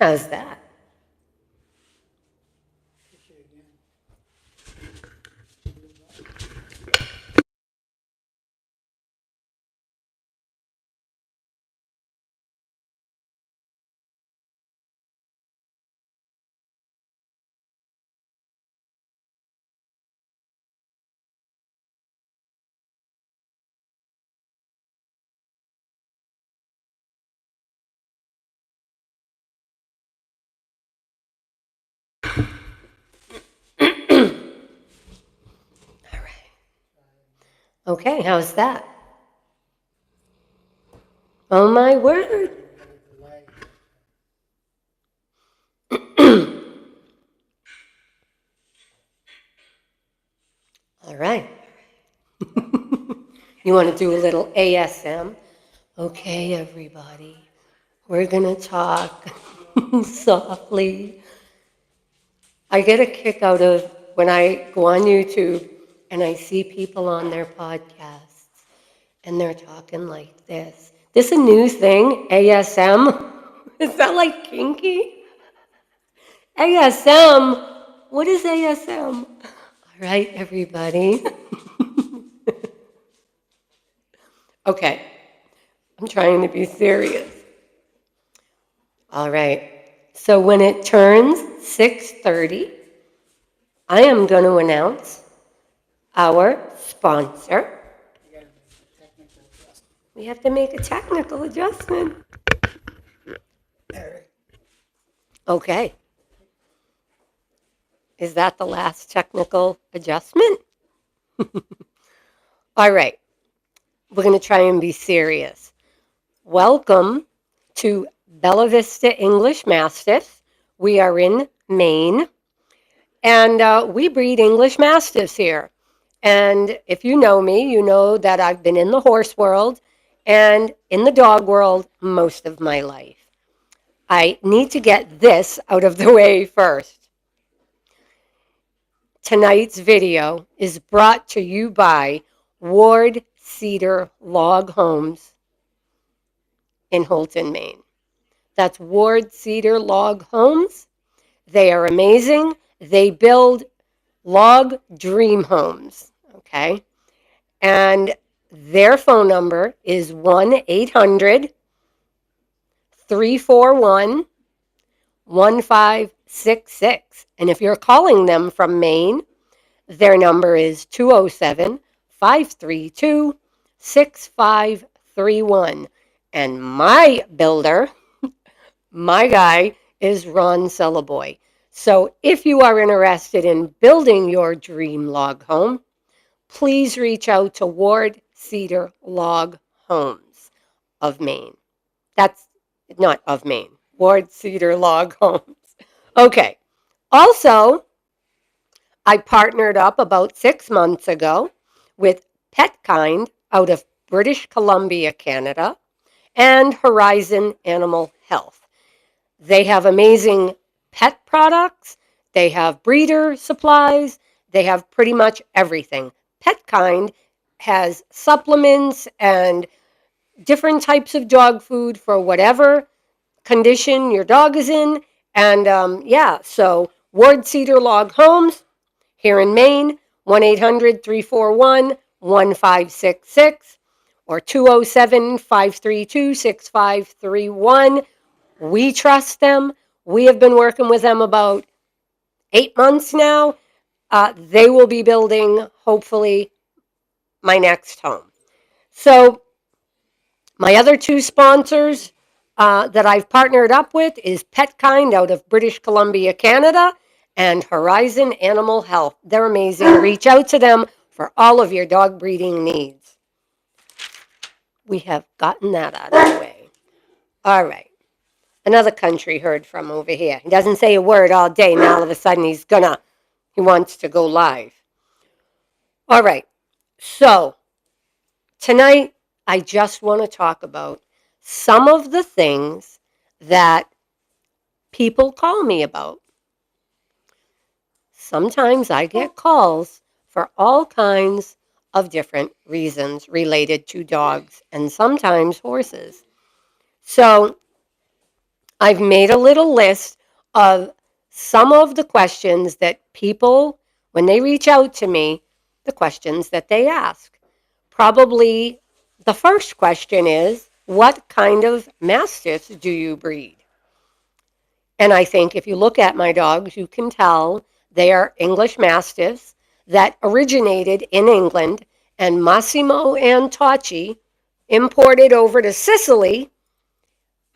How's that? All right. Okay, how's that? Oh my word. All right. You want to do a little ASM? Okay, everybody. We're going to talk softly. I get a kick out of when I go on YouTube and I see people on their podcasts and they're talking like this. This a new thing, ASM? Is that like kinky? ASM? What is ASM? All right, everybody. Okay, I'm trying to be serious. All right. So when it turns 6:30, I am going to announce our sponsor. We have to make a technical adjustment. Okay. Is that the last technical adjustment? All right. We're going to try and be serious. Welcome to Bella Vista English Mastiffs. We are in Maine, and we breed English Mastiffs here. And if you know me, you know that I've been in the horse world and in the dog world most of my life. I need to get this out of the way first. Tonight's video is brought to you by Ward Cedar Log Homes in Holton, Maine. That's Ward Cedar Log Homes. They are amazing. They build log dream homes, okay? And their phone number is 1-800-341-1566. And if you're calling them from Maine, their number is 207-532-6531. And my builder, my guy, is Ron Cellaboy. So if you are interested in building your dream log home, please reach out to Ward Cedar Log Homes of Maine. That's not of Maine, Ward Cedar Log Homes. Okay. Also, I partnered up about 6 months ago with Petkind out of British Columbia, Canada, and Horizon Animal Health. They have amazing pet products. They have breeder supplies. They have pretty much everything. Petkind has supplements and different types of dog food for whatever condition your dog is in. And yeah, so Ward Cedar Log Homes here in Maine, 1-800-341-1566 or 207-532-6531. We trust them. We have been working with them about 8 months now. They will be building, hopefully, my next home. So my other two sponsors that I've partnered up with is Petkind out of British Columbia, Canada, and Horizon Animal Health. They're amazing. Reach out to them for all of your dog breeding needs. We have gotten that out of the way. All right. Another country heard from over here. He doesn't say a word all day, and all of a sudden he wants to go live. All right. So tonight, I just want to talk about some of the things that people call me about. Sometimes I get calls for all kinds of different reasons related to dogs and sometimes horses. So I've made a little list of some of the questions that people, when they reach out to me, the questions that they ask. Probably the first question is, what kind of mastiffs do you breed? And I think if you look at my dogs, you can tell they are English Mastiffs that originated in England, and Massimo Antocci imported over to Sicily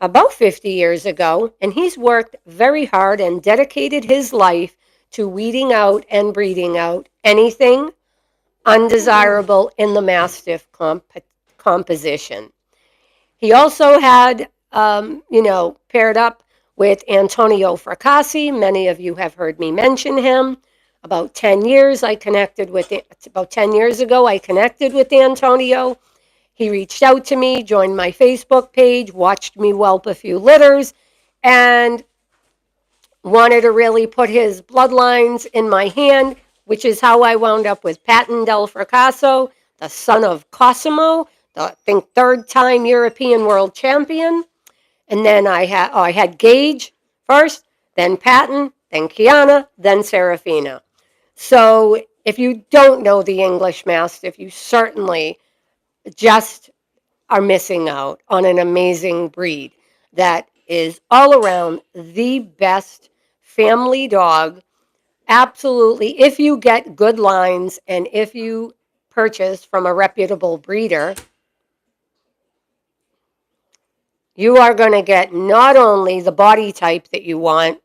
about 50 years ago, and he's worked very hard and dedicated his life to weeding out and breeding out anything undesirable in the Mastiff composition. He also had, paired up with Antonio Fracassi. Many of you have heard me mention him. About 10 years about 10 years ago, I connected with Antonio. He reached out to me, joined my Facebook page, watched me whelp a few litters, and wanted to really put his bloodlines in my hand, which is how I wound up with Patton Del Fracasso, the son of Cosimo, the, I think, third-time European world champion. And then I had Gage first, then Patton, then Kiana, then Serafina. So if you don't know the English Mastiff, you certainly just are missing out on an amazing breed that is all around the best family dog. Absolutely. If you get good lines and if you purchase from a reputable breeder, you are going to get not only the body type that you want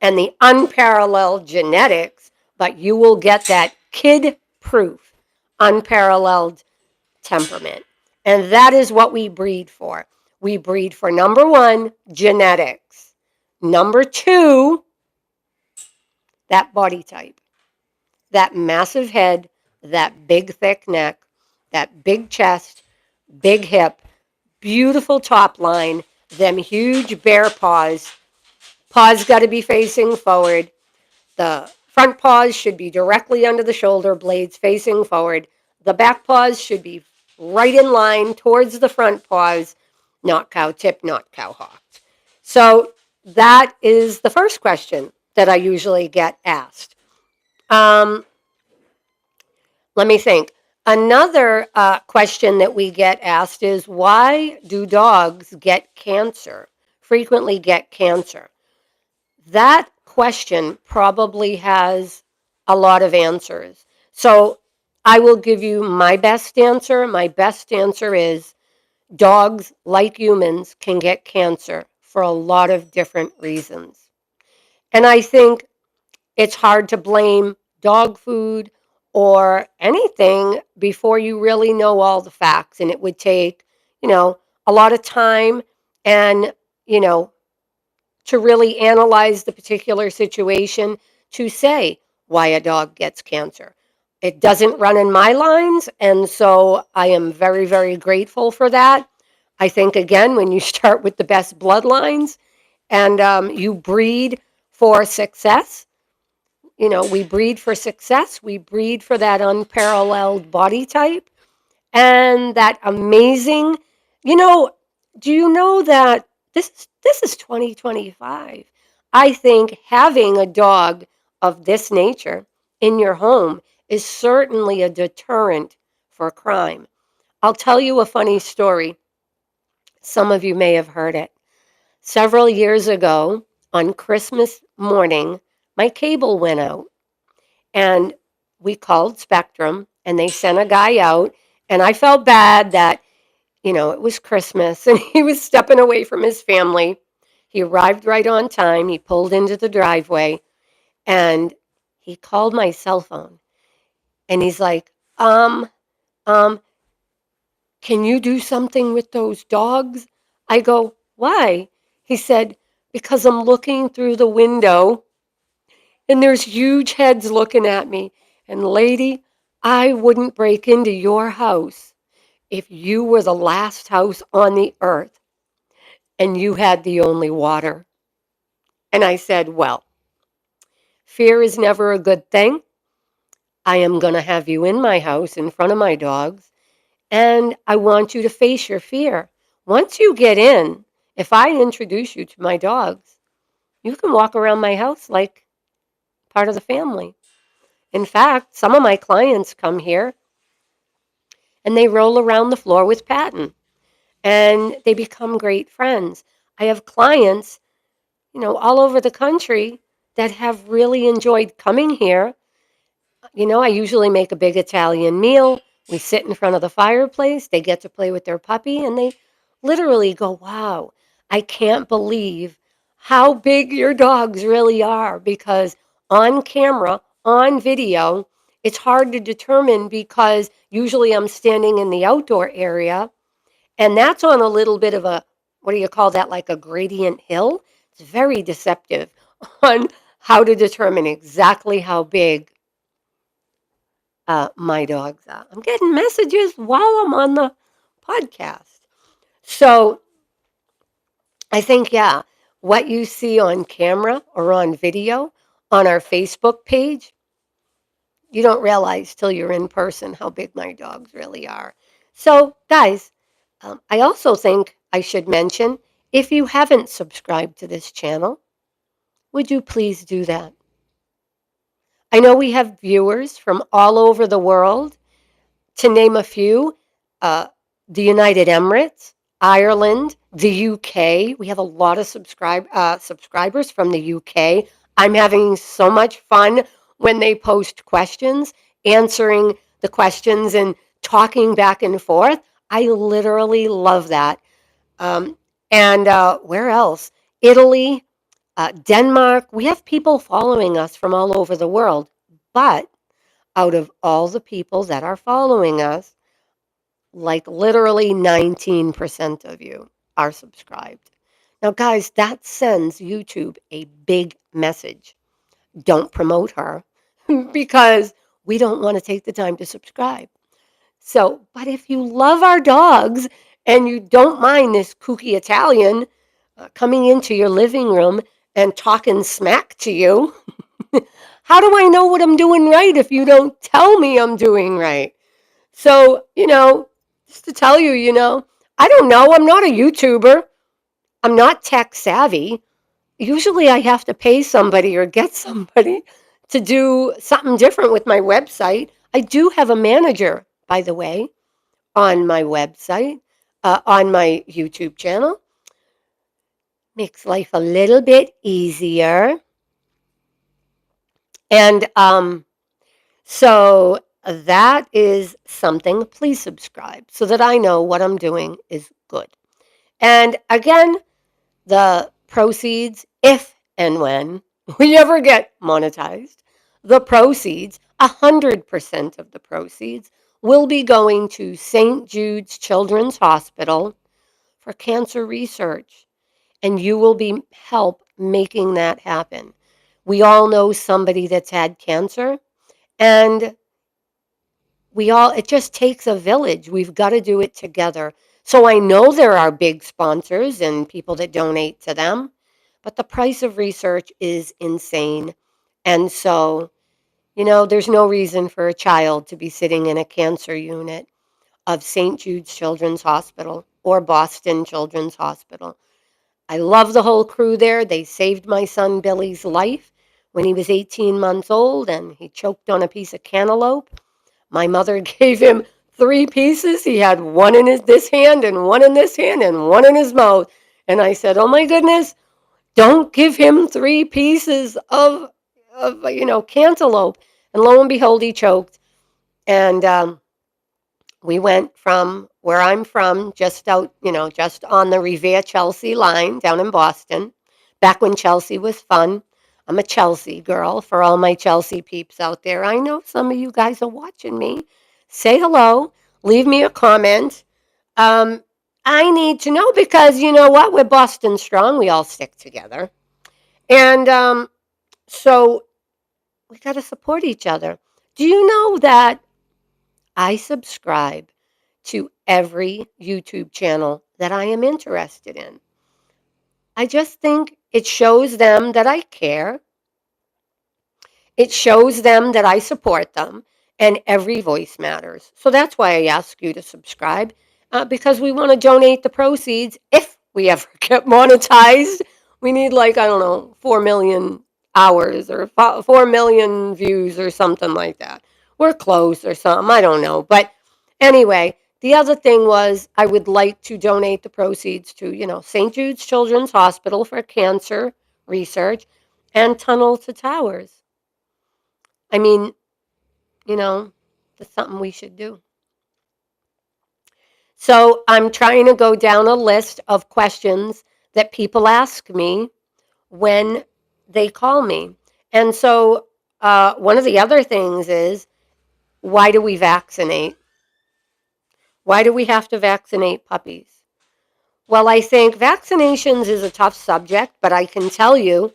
and the unparalleled genetics, but you will get that kid-proof, unparalleled temperament. And that is what we breed for. We breed for, number one, genetics. Number two, that body type, that massive head, that big thick neck, that big chest, big hip, beautiful top line, them huge bare paws. Paws got to be facing forward. The front paws should be directly under the shoulder blades facing forward. The back paws should be right in line towards the front paws, not cow tip, not cow hocked. So that is the first question that I usually get asked. Let me think. Another question that we get asked is, why do dogs get cancer, frequently get cancer? That question probably has a lot of answers. So I will give you my best answer. My best answer is dogs, like humans, can get cancer for a lot of different reasons. And I think it's hard to blame dog food or anything before you really know all the facts. And it would take, a lot of time and, to really analyze the particular situation to say why a dog gets cancer. It doesn't run in my lines, and so I am very, very grateful for that. I think, again, when you start with the best bloodlines and you breed for success, we breed for success. We breed for that unparalleled body type and that amazing, do you know that this is 2025? I think having a dog of this nature in your home is certainly a deterrent for crime. I'll tell you a funny story. Some of you may have heard it. Several years ago, on Christmas morning, my cable went out, and we called Spectrum, and they sent a guy out, and I felt bad that, it was Christmas, and he was stepping away from his family. He arrived right on time. He pulled into the driveway, and he called my cell phone, and he's like, um, can you do something with those dogs? I go, why? He said, because I'm looking through the window and there's huge heads looking at me. And lady, I wouldn't break into your house if you were the last house on the earth and you had the only water. And I said, well, fear is never a good thing. I am going to have you in my house in front of my dogs, and I want you to face your fear. Once you get in If I introduce you to my dogs, you can walk around my house like part of the family. In fact, some of my clients come here and they roll around the floor with Patton and they become great friends. I have clients, all over the country that have really enjoyed coming here. I usually make a big Italian meal. We sit in front of the fireplace. They get to play with their puppy and they literally go, wow, I can't believe how big your dogs really are, because on camera, on video, it's hard to determine because usually I'm standing in the outdoor area and that's on a little bit of a, what do you call that, like a gradient hill? It's very deceptive on how to determine exactly how big my dogs are. I'm getting messages while I'm on the podcast. So I think, yeah, what you see on camera or on video on our Facebook page, you don't realize till you're in person how big my dogs really are. So, guys, I also think I should mention, if you haven't subscribed to this channel, would you please do that? I know we have viewers from all over the world. To name a few, uh, the United Emirates, Ireland, the UK. We have a lot of subscribers from the UK. I'm having so much fun when they post questions, answering the questions and talking back and forth. I literally love that. And where else? Italy, Denmark. We have people following us from all over the world. But out of all the people that are following us, like literally 19% of you are subscribed. Now, guys, that sends YouTube a big message. Don't promote her because we don't want to take the time to subscribe. So, but if you love our dogs and you don't mind this kooky Italian coming into your living room and talking smack to you, how do I know what I'm doing right if you don't tell me I'm doing right? So, just to tell you, I don't know. I'm not a YouTuber. I'm not tech savvy. Usually I have to pay somebody or get somebody to do something different with my website. I do have a manager, by the way, on my website, on my YouTube channel. Makes life a little bit easier. And so that is something. Please subscribe so that I know what I'm doing is good. And again, the proceeds, if and when we ever get monetized, the proceeds, 100% of the proceeds, will be going to St. Jude's Children's Hospital for cancer research. And you will be help making that happen. We all know somebody that's had cancer, and it just takes a village. We've got to do it together. So I know there are big sponsors and people that donate to them, but the price of research is insane. And so, there's no reason for a child to be sitting in a cancer unit of St. Jude's Children's Hospital or Boston Children's Hospital. I love the whole crew there. They saved my son Billy's life when he was 18 months old and he choked on a piece of cantaloupe. My mother gave him 3 pieces. He had one in this hand and one in this hand and one in his mouth. And I said, oh my goodness, don't give him 3 pieces of cantaloupe. And lo and behold, he choked. And we went from where I'm from, just out, just on the Revere-Chelsea line down in Boston, back when Chelsea was fun. I'm a Chelsea girl for all my Chelsea peeps out there. I know some of you guys are watching me. Say hello. Leave me a comment. I need to know because you know what? We're Boston strong. We all stick together. And so we got to support each other. Do you know that I subscribe to every YouTube channel that I am interested in? I just think it shows them that I care. It shows them that I support them, and every voice matters. So that's why I ask you to subscribe, because we want to donate the proceeds, if we ever get monetized. We need like, I don't know, 4 million hours or 4 million views or something like that. We're close or something. I don't know. But anyway, the other thing was I would like to donate the proceeds to, St. Jude's Children's Hospital for cancer research and Tunnel to Towers. I mean, you know, that's something we should do. So I'm trying to go down a list of questions that people ask me when they call me. And so one of the other things is, why do we vaccinate? Why do we have to vaccinate puppies? Well, I think vaccinations is a tough subject, but I can tell you,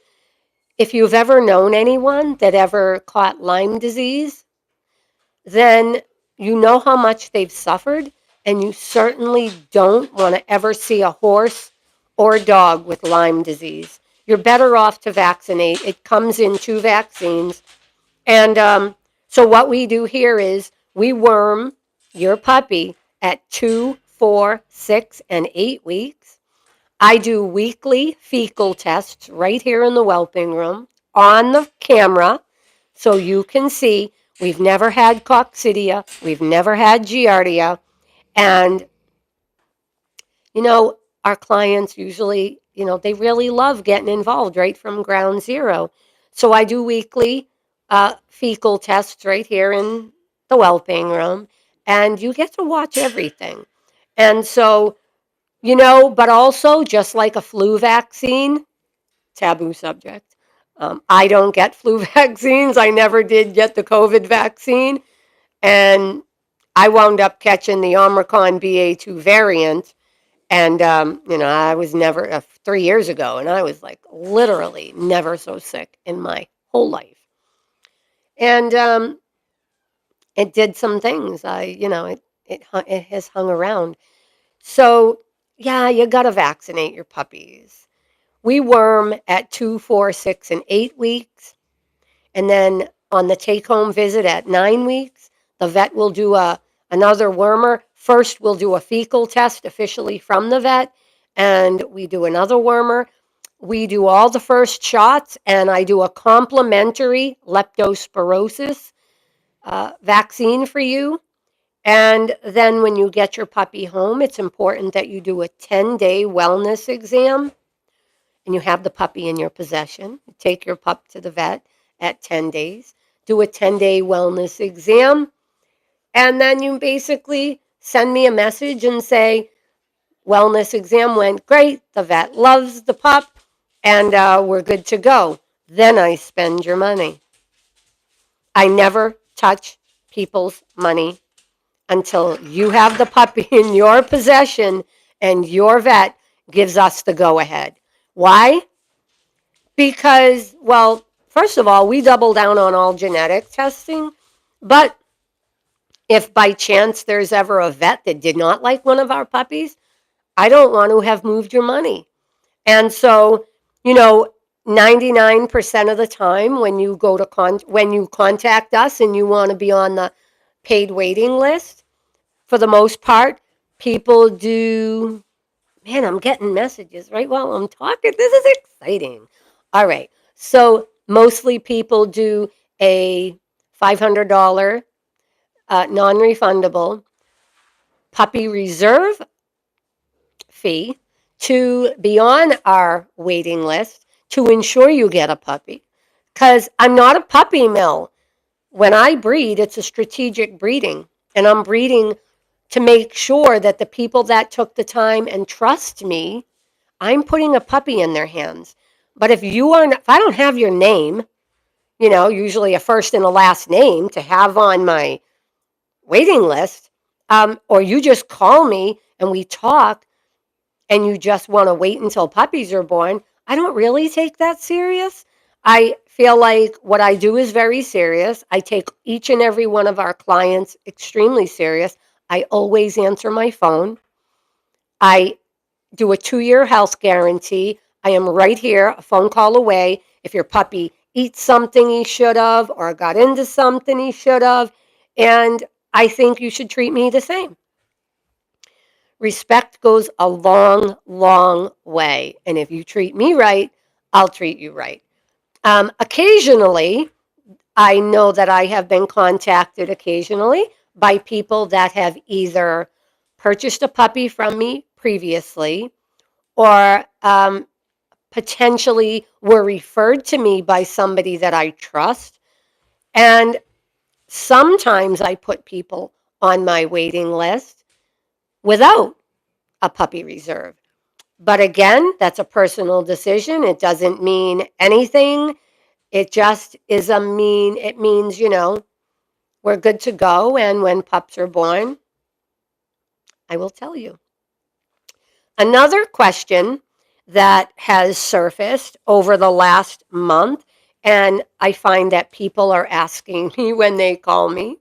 if you've ever known anyone that ever caught Lyme disease, then you know how much they've suffered, and you certainly don't want to ever see a horse or a dog with Lyme disease. You're better off to vaccinate. It comes in 2 vaccines. And so what we do here is we worm your puppy at 2, 4, 6, and 8 weeks. I do weekly fecal tests right here in the whelping room on the camera so you can see. We've never had coccidia. We've never had giardia. And, our clients usually, they really love getting involved right from ground zero. So I do weekly fecal tests right here in the whelping room, and you get to watch everything. And so, but also just like a flu vaccine, taboo subject. I don't get flu vaccines. I never did get the COVID vaccine. And I wound up catching the Omicron BA2 variant. And, I was never, 3 years ago, and I was like literally never so sick in my whole life. And it did some things. It has hung around. So, yeah, you got to vaccinate your puppies. We worm at 2, 4, 6, and 8 weeks. And then on the take-home visit at 9 weeks, the vet will do another wormer. First, we'll do a fecal test officially from the vet, and we do another wormer. We do all the first shots, and I do a complementary leptospirosis vaccine for you. And then when you get your puppy home, it's important that you do a 10-day wellness exam, and you have the puppy in your possession. You take your pup to the vet at 10 days, do a 10-day wellness exam, and then you basically send me a message and say, wellness exam went great, the vet loves the pup, and we're good to go. Then I spend your money. I never touch people's money until you have the puppy in your possession and your vet gives us the go-ahead. Why? Because, well, first of all, we double down on all genetic testing, but if by chance there's ever a vet that did not like one of our puppies, I don't want to have moved your money. And so, 99% of the time when you go to when you contact us and you want to be on the paid waiting list, for the most part, people do. Man, I'm getting messages right while I'm talking. This is exciting. All right. So mostly people do a $500 non-refundable puppy reserve fee to be on our waiting list to ensure you get a puppy. Because I'm not a puppy mill. When I breed, it's a strategic breeding. And I'm breeding to make sure that the people that took the time and trust me, I'm putting a puppy in their hands. But if I don't have your name, usually a first and a last name to have on my waiting list, or you just call me and we talk and you just want to wait until puppies are born, I don't really take that serious. I feel like what I do is very serious. I take each and every one of our clients extremely serious. I always answer my phone. I do a 2-year health guarantee. I am right here, a phone call away. If your puppy eats something he should have or got into something he should have, and I think you should treat me the same. Respect goes a long, long way. And if you treat me right, I'll treat you right. Occasionally, I know that I have been contacted occasionally by people that have either purchased a puppy from me previously or potentially were referred to me by somebody that I trust. And sometimes I put people on my waiting list without a puppy reserve. But again, that's a personal decision. It doesn't mean anything. It just is it means, we're good to go. And when pups are born, I will tell you. Another question that has surfaced over the last month, and I find that people are asking me when they call me,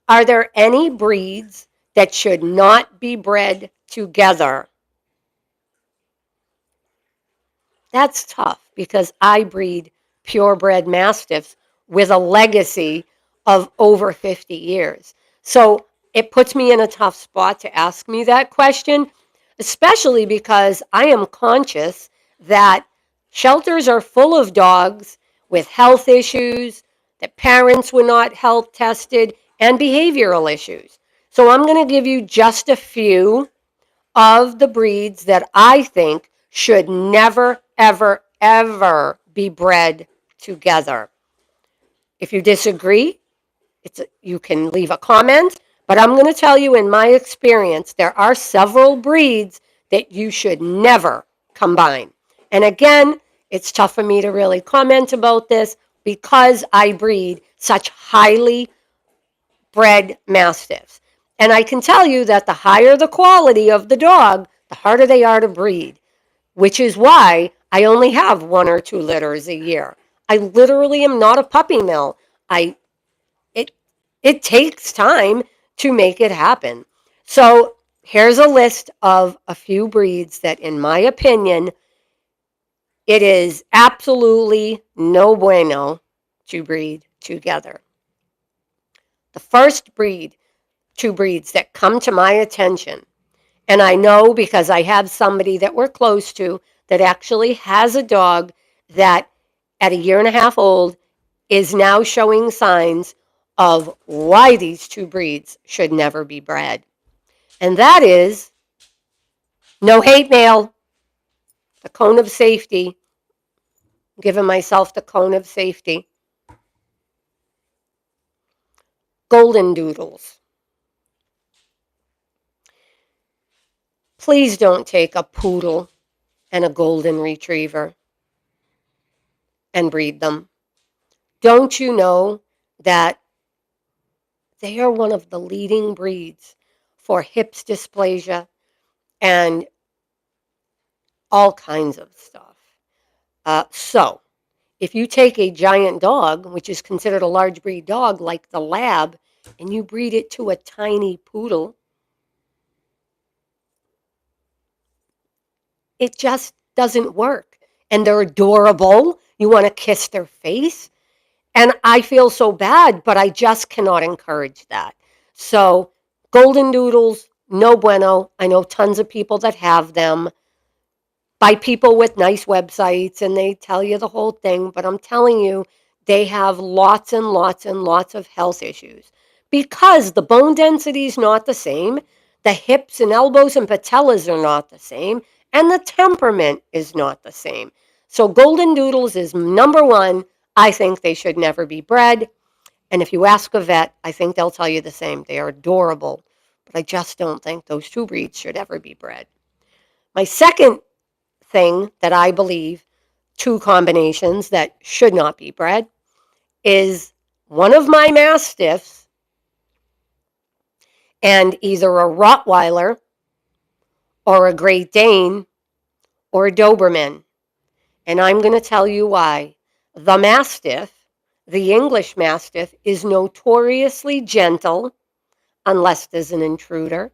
are there any breeds that should not be bred together? That's tough because I breed purebred mastiffs with a legacy of over 50 years. So it puts me in a tough spot to ask me that question, especially because I am conscious that shelters are full of dogs with health issues, that parents were not health tested, and behavioral issues. So I'm going to give you just a few of the breeds that I think should never, ever, ever be bred together. If you disagree, you can leave a comment, but I'm going to tell you in my experience, there are several breeds that you should never combine. And again, it's tough for me to really comment about this because I breed such highly bred mastiffs. And I can tell you that the higher the quality of the dog, the harder they are to breed, which is why I only have 1 or 2 litters a year. I literally am not a puppy mill. I it it takes time to make it happen. So here's a list of a few breeds that, in my opinion, it is absolutely no bueno to breed together. The first breed, 2 breeds that come to my attention, and I know because I have somebody that we're close to that actually has a dog that at a year and a half old is now showing signs of why these 2 breeds should never be bred. And that is no hate mail, the cone of safety. I'm giving myself the cone of safety. Golden doodles. Please don't take a poodle and a golden retriever and breed them. Don't you know that they are one of the leading breeds for hips dysplasia and all kinds of stuff? So, if you take a giant dog, which is considered a large breed dog like the lab, and you breed it to a tiny poodle, it just doesn't work. And they're adorable. You want to kiss their face. And I feel so bad, but I just cannot encourage that. So, golden doodles, no bueno. I know tons of people that have them by people with nice websites and they tell you the whole thing, but I'm telling you, they have lots and lots and lots of health issues because the bone density is not the same, the hips and elbows and patellas are not the same, and the temperament is not the same. So golden doodles is number 1. I think they should never be bred. And if you ask a vet, I think they'll tell you the same. They are adorable, but I just don't think those 2 breeds should ever be bred. My second thing that I believe, 2 combinations that should not be bred, is one of my mastiffs and either a Rottweiler or a Great Dane or a Doberman. And I'm going to tell you why. The Mastiff, the English Mastiff, is notoriously gentle unless there's an intruder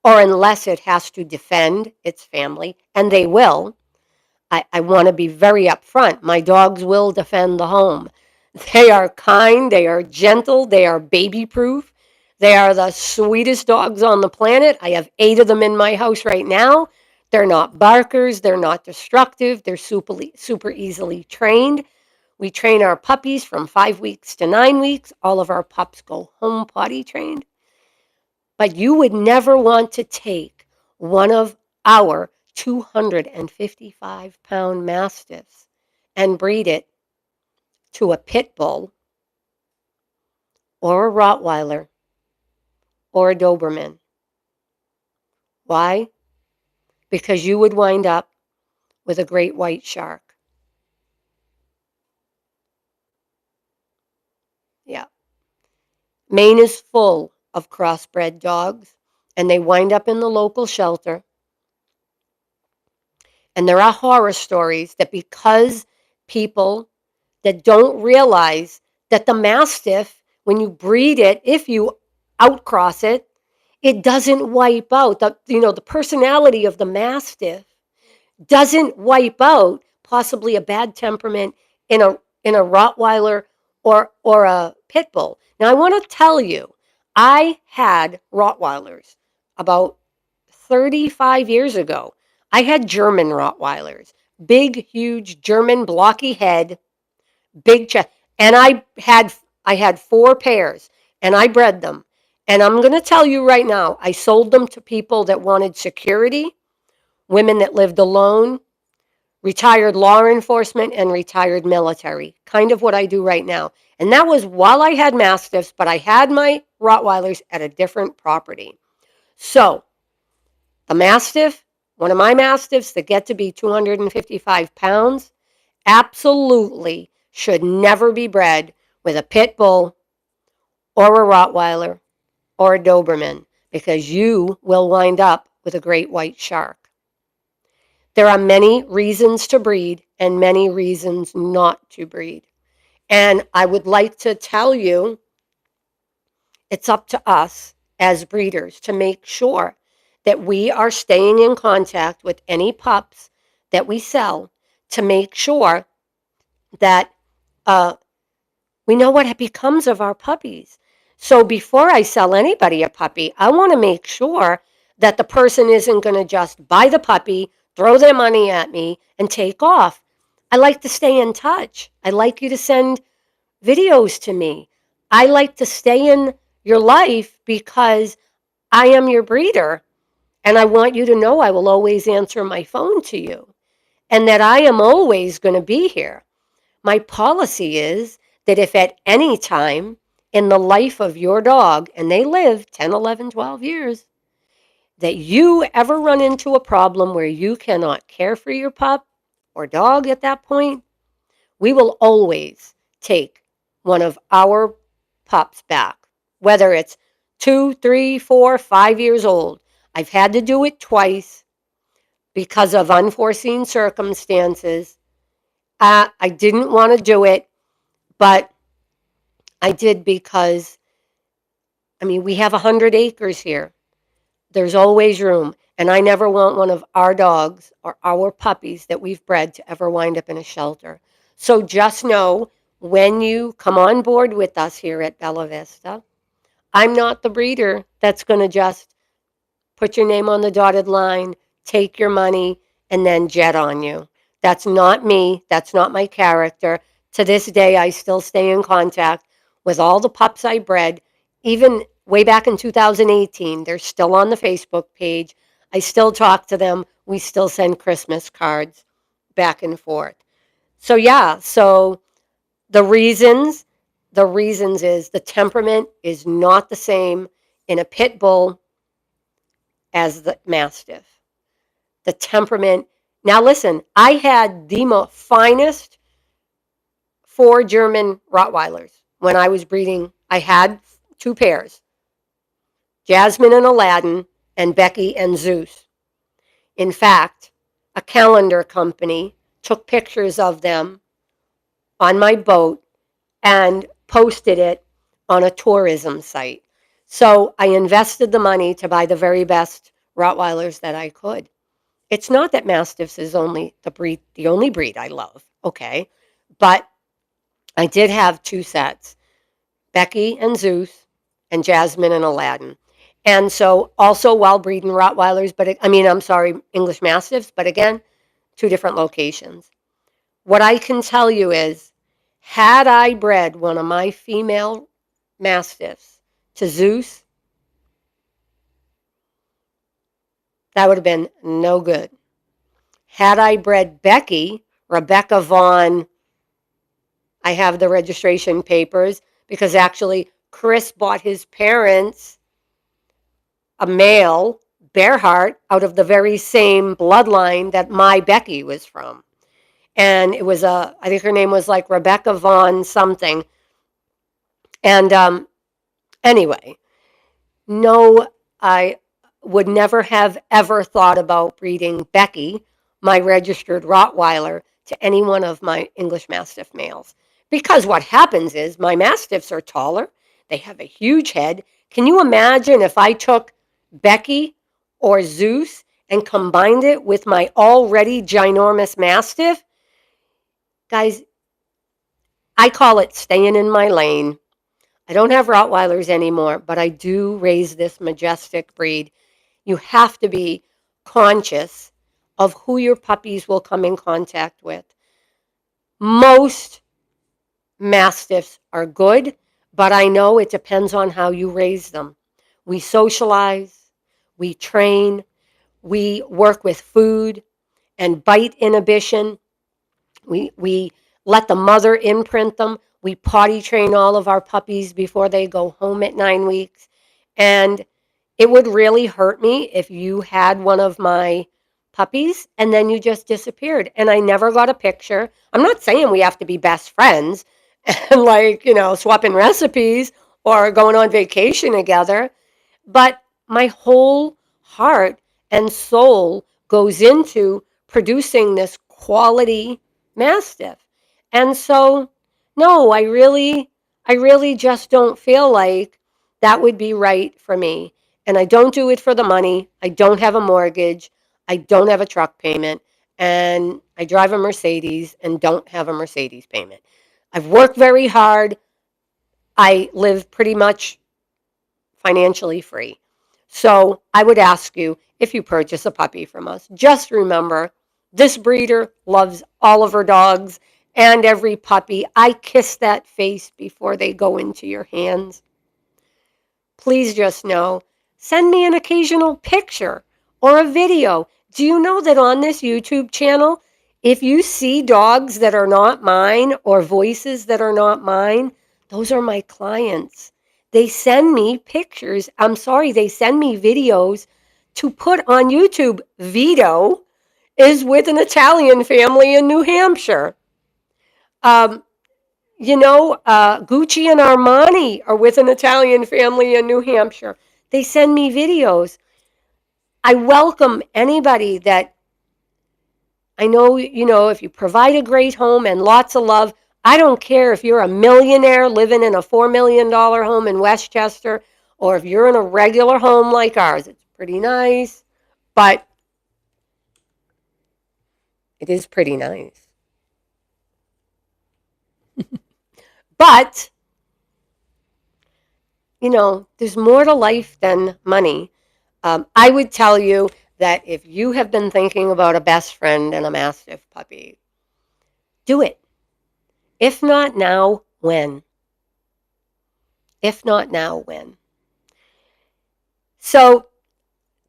or unless it has to defend its family, and they will. I want to be very upfront. My dogs will defend the home. They are kind, they are gentle, they are baby proof. They are the sweetest dogs on the planet. I have 8 of them in my house right now. They're not barkers. They're not destructive. They're super easily trained. We train our puppies from 5 weeks to 9 weeks. All of our pups go home potty trained. But you would never want to take one of our 255-pound Mastiffs and breed it to a pit bull or a Rottweiler or a Doberman. Why? Because you would wind up with a great white shark. Yeah. Maine is full of crossbred dogs, and they wind up in the local shelter. And there are horror stories that because people that don't realize that the Mastiff, when you breed it, if you outcross it, it doesn't wipe out. The personality of the Mastiff doesn't wipe out possibly a bad temperament in a Rottweiler or a pit bull. Now I want to tell you, I had Rottweilers about 35 years ago. I had German Rottweilers, big, huge German blocky head, big chest, and I had 4 pairs, and I bred them. And I'm going to tell you right now, I sold them to people that wanted security, women that lived alone, retired law enforcement, and retired military, kind of what I do right now. And that was while I had Mastiffs, but I had my Rottweilers at a different property. So the Mastiff, one of my Mastiffs that get to be 255 pounds, absolutely should never be bred with a pit bull or a Rottweiler or a Doberman, because you will wind up with a great white shark. There are many reasons to breed and many reasons not to breed. And I would like to tell you, it's up to us as breeders to make sure that we are staying in contact with any pups that we sell, to make sure that we know what becomes of our puppies. So before I sell anybody a puppy, I want to make sure that the person isn't going to just buy the puppy, throw their money at me, and take off. I like to stay in touch. I like you to send videos to me. I like to stay in your life because I am your breeder, and I want you to know I will always answer my phone to you, and that I am always going to be here. My policy is that if at any time in the life of your dog, and they live 10, 11, 12 years, that you ever run into a problem where you cannot care for your pup or dog at that point, we will always take one of our pups back, whether it's 2, 3, 4, 5 years old. I've had to do it twice because of unforeseen circumstances. I didn't want to do it, but I did because, we have 100 acres here. There's always room. And I never want one of our dogs or our puppies that we've bred to ever wind up in a shelter. So just know, when you come on board with us here at Bella Vista, I'm not the breeder that's going to just put your name on the dotted line, take your money, and then jet on you. That's not me. That's not my character. To this day, I still stay in contact with all the pups I bred, even way back in 2018. They're still on the Facebook page. I still talk to them. We still send Christmas cards back and forth. So yeah, so the reasons is the temperament is not the same in a pit bull as the Mastiff. The temperament. Now listen, I had the finest 4 German Rottweilers when I was breeding. I had 2 pairs, Jasmine and Aladdin, and Becky and Zeus. In fact, a calendar company took pictures of them on my boat and posted it on a tourism site. So I invested the money to buy the very best Rottweilers that I could. It's not that Mastiffs is the only breed I love, okay? But I did have 2 sets, Becky and Zeus, and Jasmine and Aladdin. And so also while breeding Rottweilers, English Mastiffs, but again, two different locations. What I can tell you is, had I bred one of my female Mastiffs to Zeus, that would have been no good. Had I bred Becky, Rebecca Vaughn, I have the registration papers because actually Chris bought his parents a male, Bearheart, out of the very same bloodline that my Becky was from. And it was I think her name was like Rebecca Vaughn something. And anyway, no, I would never have ever thought about breeding Becky, my registered Rottweiler, to any one of my English Mastiff males. Because what happens is my Mastiffs are taller, they have a huge head. Can you imagine if I took Becky or Zeus and combined it with my already ginormous Mastiff? Guys, I call it staying in my lane. I don't have Rottweilers anymore, but I do raise this majestic breed. You have to be conscious of who your puppies will come in contact with. Most Mastiffs are good, but I know it depends on how you raise them. We socialize, we train, we work with food and bite inhibition. We let the mother imprint them. We potty train all of our puppies before they go home at 9 weeks. And it would really hurt me if you had one of my puppies and then you just disappeared and I never got a picture. I'm not saying we have to be best friends and swapping recipes or going on vacation together, but my whole heart and soul goes into producing this quality Mastiff. And so, no, I really just don't feel like that would be right for me. And I don't do it for the money. I don't have a mortgage. I don't have a truck payment. And I drive a Mercedes and don't have a Mercedes payment. I've worked very hard. I live pretty much financially free. So I would ask you, if you purchase a puppy from us, just remember, this breeder loves all of her dogs and every puppy. I kiss that face before they go into your hands. Please just know, send me an occasional picture or a video. Do you know that on this YouTube channel, if you see dogs that are not mine or voices that are not mine, those are my clients. They send me pictures. They send me videos to put on YouTube. Vito is with an Italian family in New Hampshire. Gucci and Armani are with an Italian family in New Hampshire. They send me videos. I welcome anybody that I know, if you provide a great home and lots of love. I don't care if you're a millionaire living in a $4 million home in Westchester or if you're in a regular home like ours. It's pretty nice, but it is pretty nice. But, there's more to life than money. I would tell you that if you have been thinking about a best friend and a Mastiff puppy, do it. If not now, when? If not now, when? So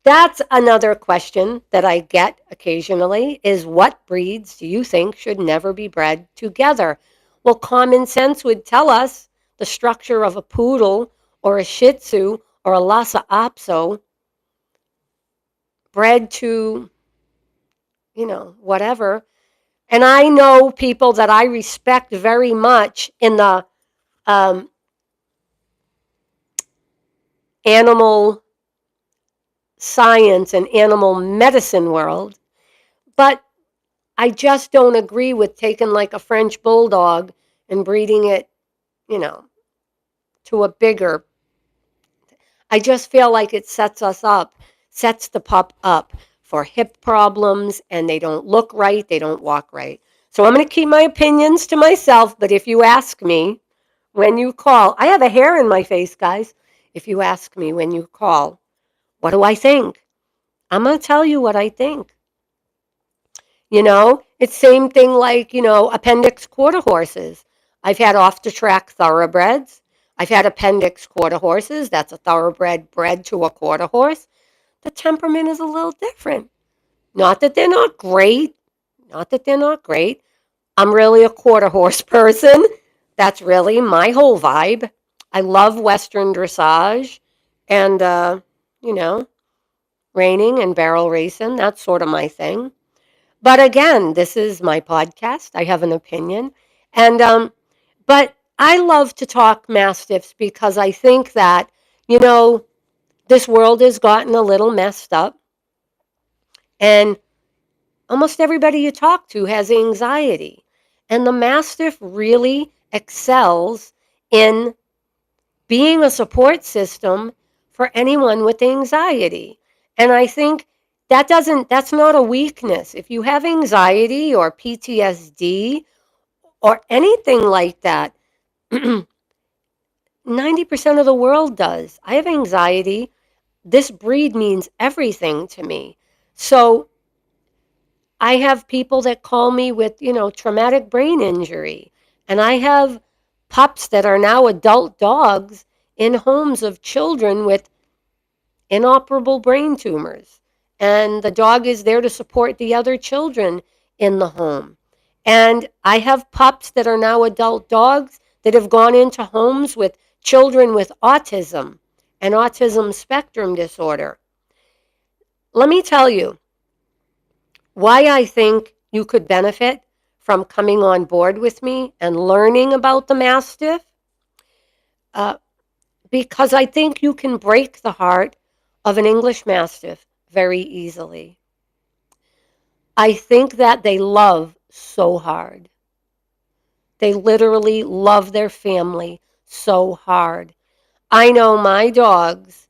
that's another question that I get occasionally is, what breeds do you think should never be bred together? Well, common sense would tell us the structure of a poodle or a Shih Tzu or a Lhasa Apso bred to, whatever. And I know people that I respect very much in the animal science and animal medicine world, but I just don't agree with taking like a French bulldog and breeding it, to a bigger. I just feel like it sets the pup up for hip problems, and they don't look right, they don't walk right. So I'm going to keep my opinions to myself, but if you ask me when you call, I have a hair in my face, guys. If you ask me when you call, what do I think? I'm going to tell you what I think. It's same thing like, appendix quarter horses. I've had off the track thoroughbreds. I've had appendix quarter horses. That's a thoroughbred bred to a quarter horse. The temperament is a little different. Not that they're not great. Not that they're not great. I'm really a quarter horse person. That's really my whole vibe. I love Western dressage and, you know, reining and barrel racing. That's sort of my thing. But again, this is my podcast. I have an opinion. And, but I love to talk mastiffs because I think that, you know, this world has gotten a little messed up. And almost everybody you talk to has anxiety. And the mastiff really excels in being a support system for anyone with anxiety. And I think that's not a weakness. If you have anxiety or PTSD or anything like that, 90% of the world does. I have anxiety. This breed means everything to me. So I have people that call me with, traumatic brain injury. And I have pups that are now adult dogs in homes of children with inoperable brain tumors. And the dog is there to support the other children in the home. And I have pups that are now adult dogs that have gone into homes with children with autism and autism spectrum disorder. Let me tell you why I think you could benefit from coming on board with me and learning about the Mastiff. Because I think you can break the heart of an English Mastiff very easily. I think that they love so hard. They literally love their family so hard. I know my dogs,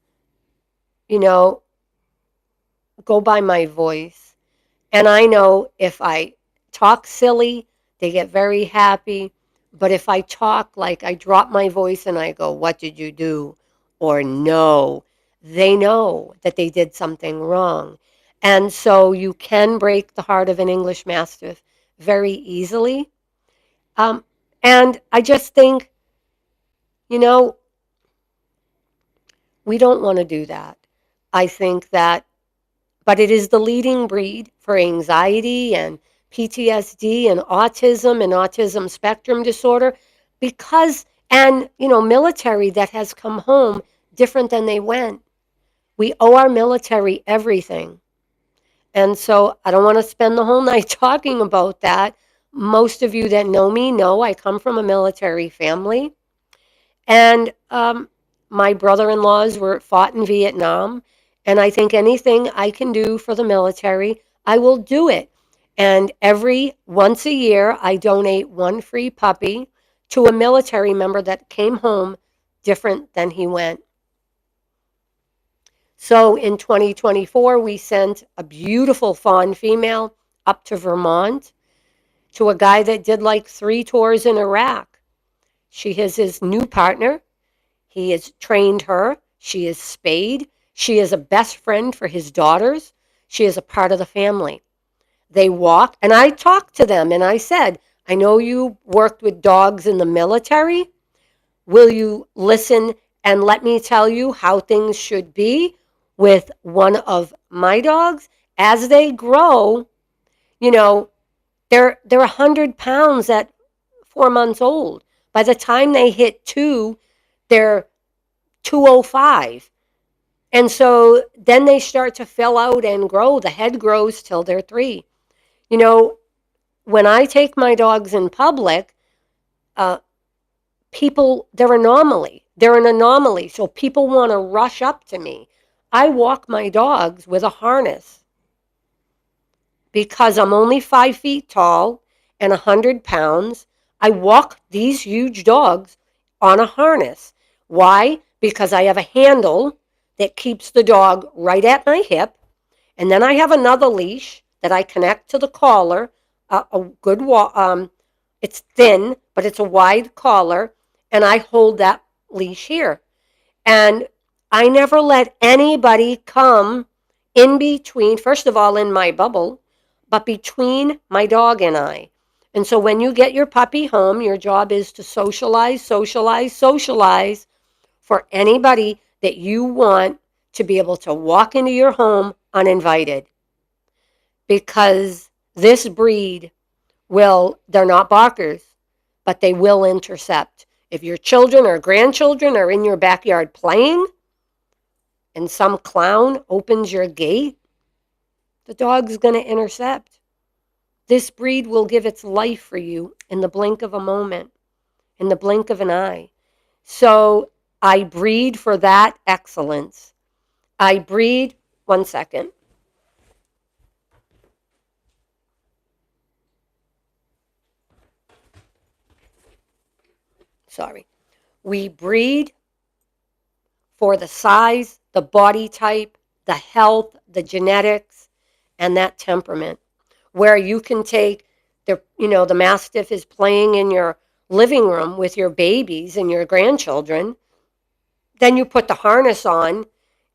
you know, go by my voice. And I know if I talk silly, they get very happy. But if I talk like I drop my voice and I go, "What did you do?" or "No," they know that they did something wrong. And so you can break the heart of an English Mastiff very easily. Um, and I just think, you know, we don't want to do that. I think that, but it is the leading breed for anxiety and PTSD and autism spectrum disorder because, and, military that has come home different than they went. We owe our military everything. And so I don't want to spend the whole night talking about that. Most of you that know me know I come from a military family. And my brother-in-laws were fought in Vietnam. And I think anything I can do for the military, I will do it. And once a year, I donate one free puppy to a military member that came home different than he went. So in 2024, we sent a beautiful fawn female up to Vermont to a guy that did like 3 tours in Iraq. She is his new partner. He has trained her. She is spayed. She is a best friend for his daughters. She is a part of the family. They walk, and I talked to them, and I said, "I know you worked with dogs in the military. Will you listen and let me tell you how things should be with one of my dogs? As they grow, you know, they're 100 pounds at 4 months old. By the time they hit 2, they're 205. And so then they start to fill out and grow. The head grows till they're 3. When I take my dogs in public, they're an anomaly. So people want to rush up to me. I walk my dogs with a harness because I'm only 5 feet tall and 100 pounds. I walk these huge dogs on a harness. Why? Because I have a handle that keeps the dog right at my hip. And then I have another leash that I connect to the collar, it's thin, but it's a wide collar, and I hold that leash here. And I never let anybody come in between, first of all, in my bubble, but between my dog and I. And so when you get your puppy home, your job is to socialize, socialize, socialize for anybody that you want to be able to walk into your home uninvited. Because this breed they're not barkers, but they will intercept. If your children or grandchildren are in your backyard playing and some clown opens your gate, the dog's going to intercept. This breed will give its life for you in the blink of a moment, in the blink of an eye. So I breed for that excellence. I breed, one second. Sorry. We breed for the size, the body type, the health, the genetics, and that temperament. Where you can take the Mastiff is playing in your living room with your babies and your grandchildren. Then you put the harness on,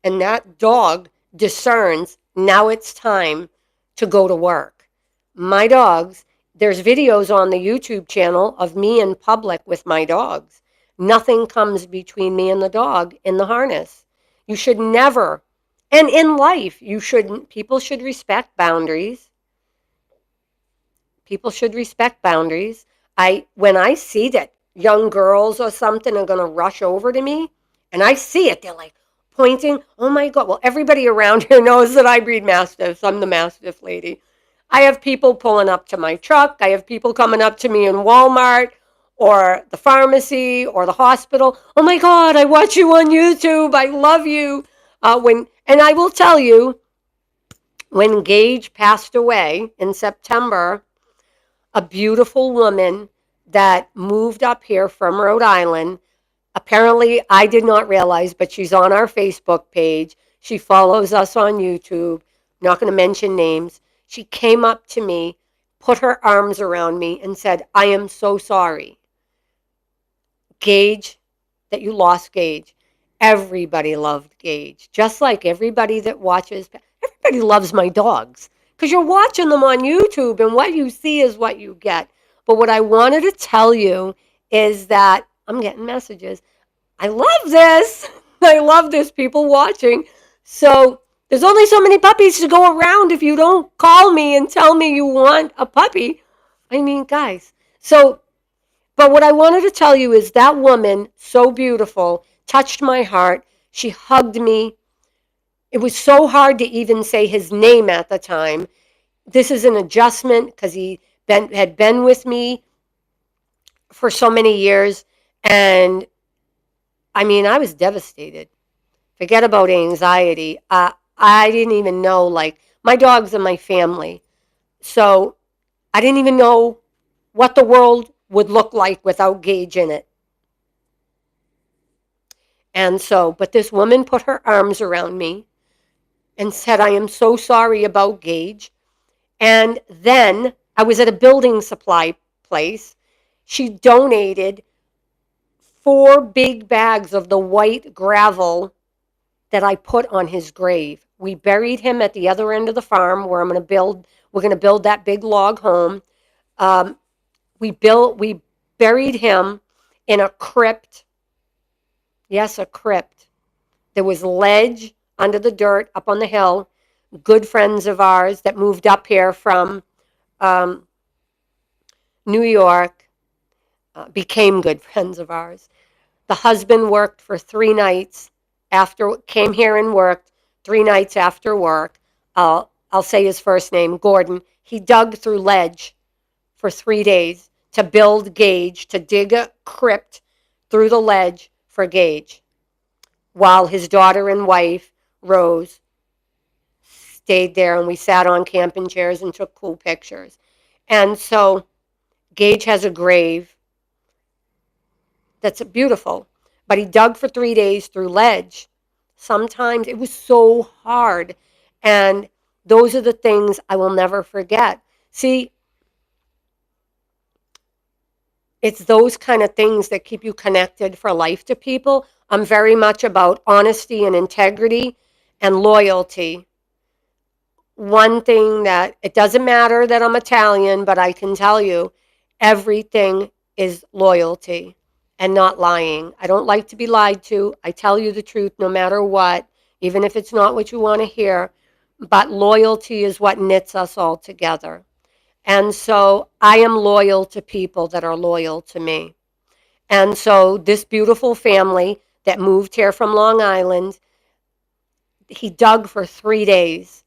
and that dog discerns now it's time to go to work. My dogs, there's videos on the YouTube channel of me in public with my dogs. Nothing comes between me and the dog in the harness. You should never, and in life, people should respect boundaries. People should respect boundaries. When I see that young girls or something are going to rush over to me, and I see it, they're like pointing. Oh my God! Well, everybody around here knows that I breed Mastiffs. I'm the Mastiff lady. I have people pulling up to my truck. I have people coming up to me in Walmart or the pharmacy or the hospital. Oh my God! I watch you on YouTube. I love you. And I will tell you, when Gage passed away in September, a beautiful woman that moved up here from Rhode Island. Apparently, I did not realize, but she's on our Facebook page. She follows us on YouTube. I'm not going to mention names. She came up to me, put her arms around me, and said, I am so sorry, Gage, that you lost Gage. Everybody loved Gage, just like everybody that watches. Everybody loves my dogs because you're watching them on YouTube, and what you see is what you get. But what I wanted to tell you is that I'm getting messages. I love this. I love this, people watching. So there's only so many puppies to go around if you don't call me and tell me you want a puppy. I mean, guys. But what I wanted to tell you is that woman, so beautiful, touched my heart. She hugged me. It was so hard to even say his name at the time. This is an adjustment because had been with me for so many years. And I mean, I was devastated. Forget about anxiety. I didn't even know, like, my dogs are my family. So I didn't even know what the world would look like without Gage in it. And so, but this woman put her arms around me and said, I am so sorry about Gage. And then I was at a building supply place. She donated 4 big bags of the white gravel that I put on his grave. We buried him at the other end of the farm where we're going to build that big log home. We buried him in a crypt. Yes, a crypt. There was ledge under the dirt up on the hill. Good friends of ours that moved up here from New York became good friends of ours. The husband worked for 3 nights came here and worked 3 nights after work. I'll say his first name, Gordon. He dug through ledge for 3 days to build Gage, to dig a crypt through the ledge for Gage, while his daughter and wife, Rose, stayed there, and we sat on camping chairs and took cool pictures. And so Gage has a grave that's beautiful, but he dug for 3 days through ledge. Sometimes it was so hard, and those are the things I will never forget. See, it's those kind of things that keep you connected for life to people. I'm very much about honesty and integrity and loyalty. One thing that it doesn't matter that I'm Italian, but I can tell you everything is loyalty and not lying. I don't like to be lied to. I tell you the truth no matter what, even if it's not what you want to hear. But loyalty is what knits us all together. And so I am loyal to people that are loyal to me. And so this beautiful family that moved here from Long Island, he dug for 3 days.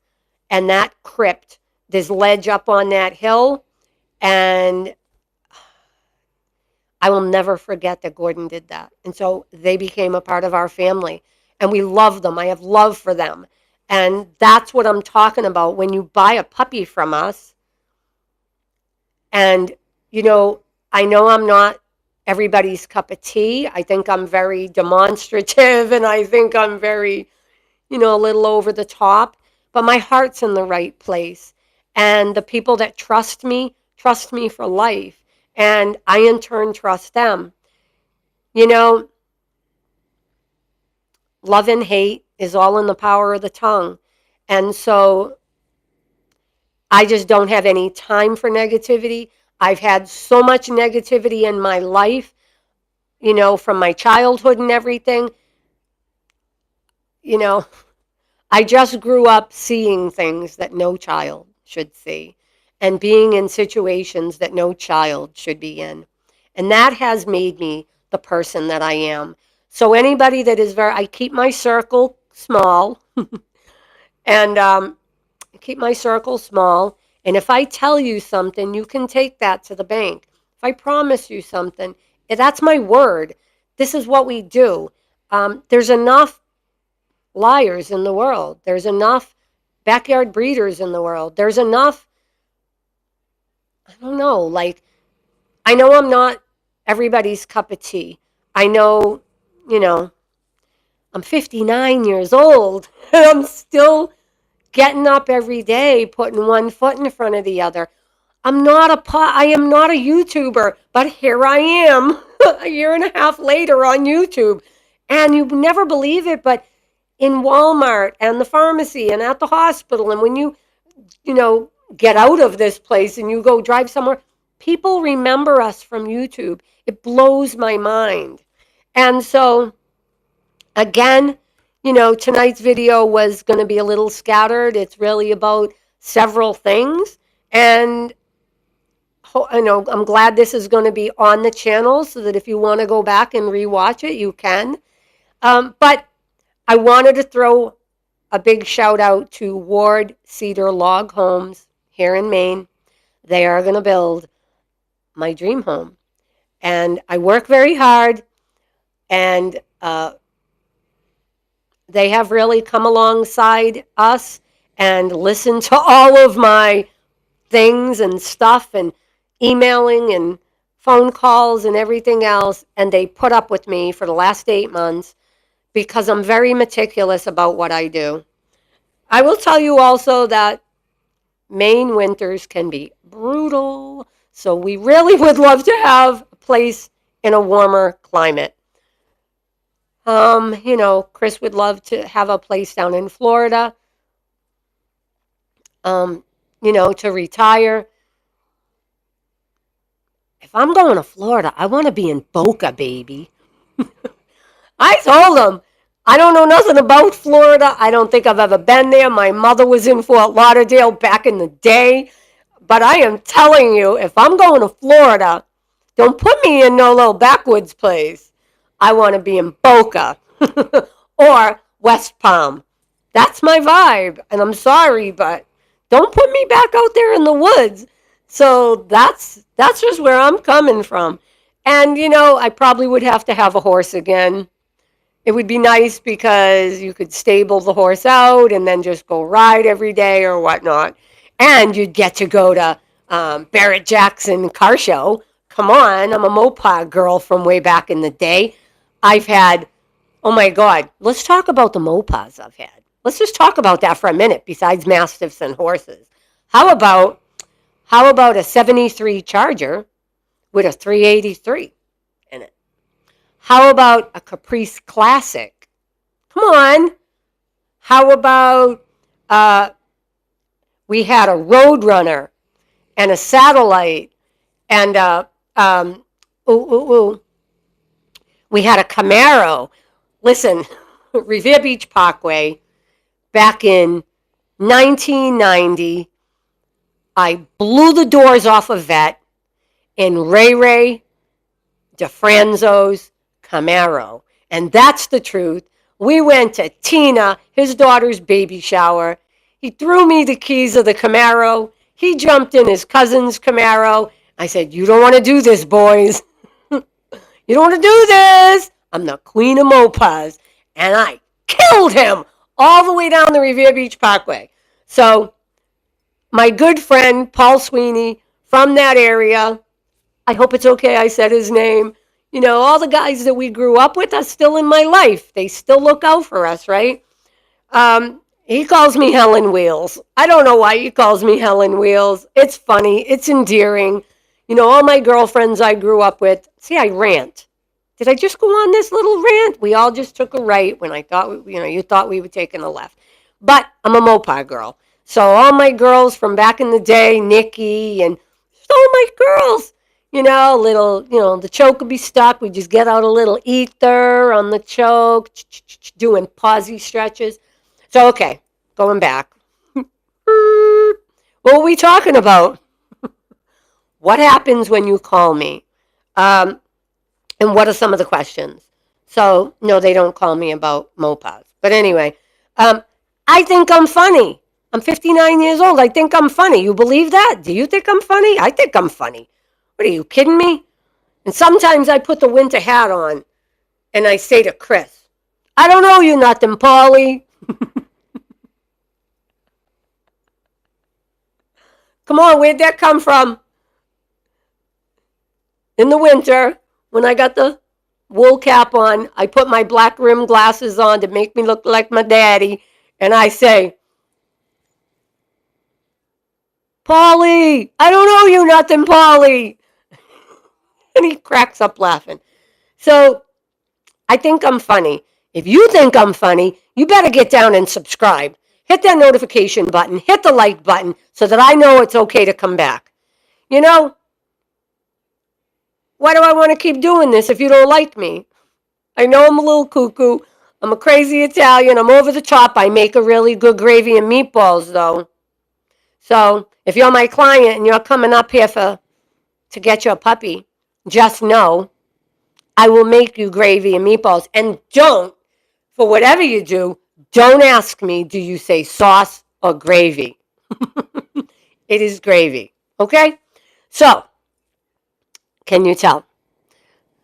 And that crypt, this ledge up on that hill, and I will never forget that Gordon did that. And so they became a part of our family, and we love them. I have love for them. And that's what I'm talking about. When you buy a puppy from us, and, I know I'm not everybody's cup of tea. I think I'm very demonstrative, and I think I'm very, a little over the top, but my heart's in the right place. And the people that trust me for life. And I, in turn, trust them. You know, love and hate is all in the power of the tongue. And so I just don't have any time for negativity. I've had so much negativity in my life, from my childhood and everything. You know, I just grew up seeing things that no child should see and being in situations that no child should be in. And that has made me the person that I am. So anybody that is I keep my circle small and keep my circle small. And if I tell you something, you can take that to the bank. If I promise you something, that's my word. This is what we do. There's enough liars in the world. There's enough backyard breeders in the world. There's enough, I don't know, I know I'm not everybody's cup of tea. I know, you know, I'm 59 years old and I'm still getting up every day, putting one foot in front of the other. I am not a YouTuber, but here I am a year and a half later on YouTube. And you never believe it, but in Walmart and the pharmacy and at the hospital, and when get out of this place and you go drive somewhere, people remember us from YouTube. It blows my mind. And so, again, tonight's video was going to be a little scattered. It's really about several things. And I'm glad this is going to be on the channel so that if you want to go back and rewatch it, you can. But I wanted to throw a big shout out to Ward Cedar Log Homes here in Maine. They are going to build my dream home. And I work very hard, and they have really come alongside us and listened to all of my things and stuff and emailing and phone calls and everything else. And they put up with me for the last 8 months because I'm very meticulous about what I do. I will tell you also that Maine winters can be brutal, so we really would love to have a place in a warmer climate. Chris would love to have a place down in Florida, to retire. If I'm going to Florida, I want to be in Boca, baby. I told them, I don't know nothing about Florida. I don't think I've ever been there. My mother was in Fort Lauderdale back in the day. But I am telling you, if I'm going to Florida, don't put me in no little backwoods place. I want to be in Boca or West Palm. That's my vibe. And I'm sorry, but don't put me back out there in the woods. So that's just where I'm coming from. And, I probably would have to have a horse again. It would be nice because you could stable the horse out and then just go ride every day or whatnot. And you'd get to go to Barrett Jackson Car Show. Come on, I'm a Mopar girl from way back in the day. I've had, oh my God, let's talk about the Mopars I've had. Let's just talk about that for a minute besides Mastiffs and horses. How about a 73 Charger with a 383 in it? How about a Caprice Classic? Come on. How about uh, we had a Roadrunner and a Satellite and ooh, ooh, ooh. We had a Camaro. Listen, Revere Beach Parkway back in 1990. I blew the doors off of Vet in Ray Ray DeFranzo's Camaro. And that's the truth. We went to Tina, his daughter's baby shower. He threw me the keys of the Camaro. He jumped in his cousin's Camaro. I said, "You don't want to do this, boys. You don't want to do this. I'm the queen of mopeds." And I killed him all the way down the Revere Beach Parkway. So my good friend, Paul Sweeney, from that area, I hope it's okay I said his name. You know, all the guys that we grew up with are still in my life. They still look out for us, right? He calls me Helen Wheels. I don't know why he calls me Helen Wheels. It's funny. It's endearing. You know, all my girlfriends I grew up with. See, I rant. Did I just go on this little rant? We all just took a right when I thought, you thought we were taking a left. But I'm a Mopar girl. So all my girls from back in the day, Nikki and all my girls, the choke would be stuck. We just get out a little ether on the choke, doing posy stretches. So, okay, going back. What were we talking about? What happens when you call me? And what are some of the questions? So, no, they don't call me about mopeds. But anyway, I think I'm funny. I'm 59 years old. I think I'm funny. You believe that? Do you think I'm funny? I think I'm funny. What are you kidding me? And sometimes I put the winter hat on and I say to Chris, "I don't owe you nothing, Paulie." Come on, where'd that come from? In the winter, when I got the wool cap on, I put my black rim glasses on to make me look like my daddy, and I say, "Paulie, I don't owe you nothing, Paulie." And he cracks up laughing. So I think I'm funny. If you think I'm funny, you better get down and subscribe. Hit that notification button, hit the like button so that I know it's okay to come back. You know, why do I want to keep doing this if you don't like me? I know I'm a little cuckoo. I'm a crazy Italian. I'm over the top. I make a really good gravy and meatballs, though. So if you're my client and you're coming up here to get your puppy, just know I will make you gravy and meatballs. And for whatever you do, don't ask me, do you say sauce or gravy? It is gravy. Okay? So, can you tell?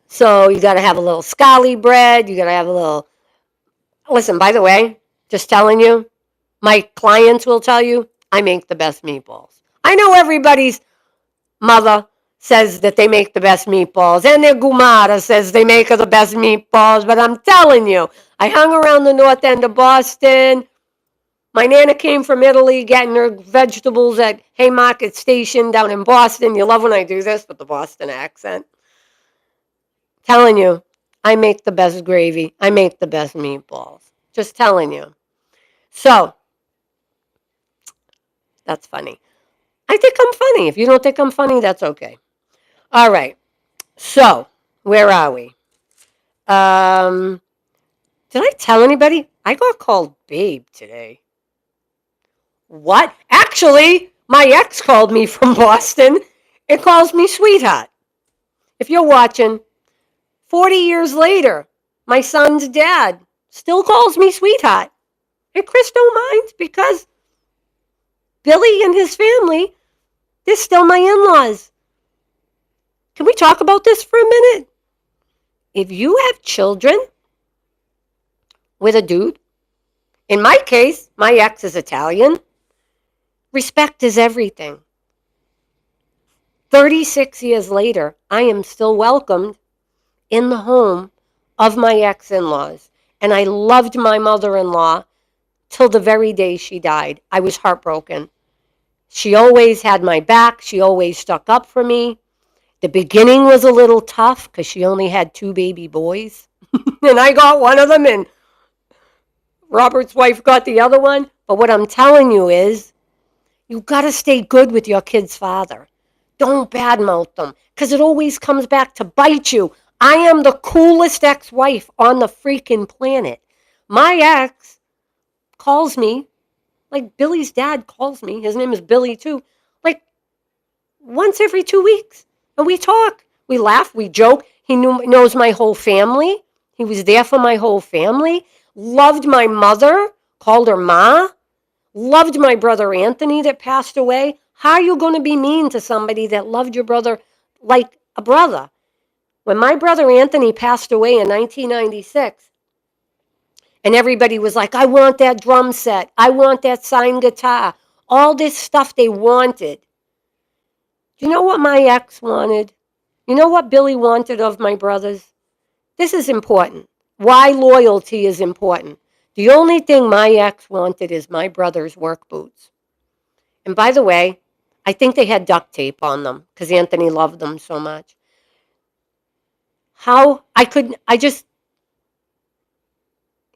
So, you got to have a little scally bread. You got to have a little. Listen, by the way, just telling you, my clients will tell you I make the best meatballs. I know everybody's mother says that they make the best meatballs, and their gumara says they make the best meatballs, but I'm telling you, I hung around the north end of Boston. My Nana came from Italy getting her vegetables at Haymarket Station down in Boston. You love when I do this with the Boston accent. Telling you, I make the best gravy. I make the best meatballs. Just telling you. So, that's funny. I think I'm funny. If you don't think I'm funny, that's okay. All right. So, where are we? Did I tell anybody? I got called babe today. What? Actually, my ex called me from Boston and calls me sweetheart. If you're watching, 40 years later, my son's dad still calls me sweetheart. And Chris don't mind because Billy and his family, they're still my in-laws. Can we talk about this for a minute? If you have children with a dude, in my case, my ex is Italian, respect is everything. 36 years later, I am still welcomed in the home of my ex-in-laws. And I loved my mother-in-law till the very day she died. I was heartbroken. She always had my back. She always stuck up for me. The beginning was a little tough because she only had 2 baby boys. And I got one of them, and Robert's wife got the other one. But what I'm telling you is, you got to stay good with your kid's father. Don't badmouth them because it always comes back to bite you. I am the coolest ex-wife on the freaking planet. My ex calls me, like Billy's dad calls me. His name is Billy too. Like once every 2 weeks. And we talk. We laugh. We joke. He knows my whole family. He was there for my whole family. Loved my mother. Called her Ma. Loved my brother Anthony that passed away. How are you going to be mean to somebody that loved your brother like a brother? When my brother Anthony passed away in 1996, and everybody was like, I want that drum set. I want that signed guitar. All this stuff they wanted. Do you know what my ex wanted? You know what Billy wanted of my brothers? This is important. Why loyalty is important. The only thing my ex wanted is my brother's work boots. And by the way, I think they had duct tape on them because Anthony loved them so much.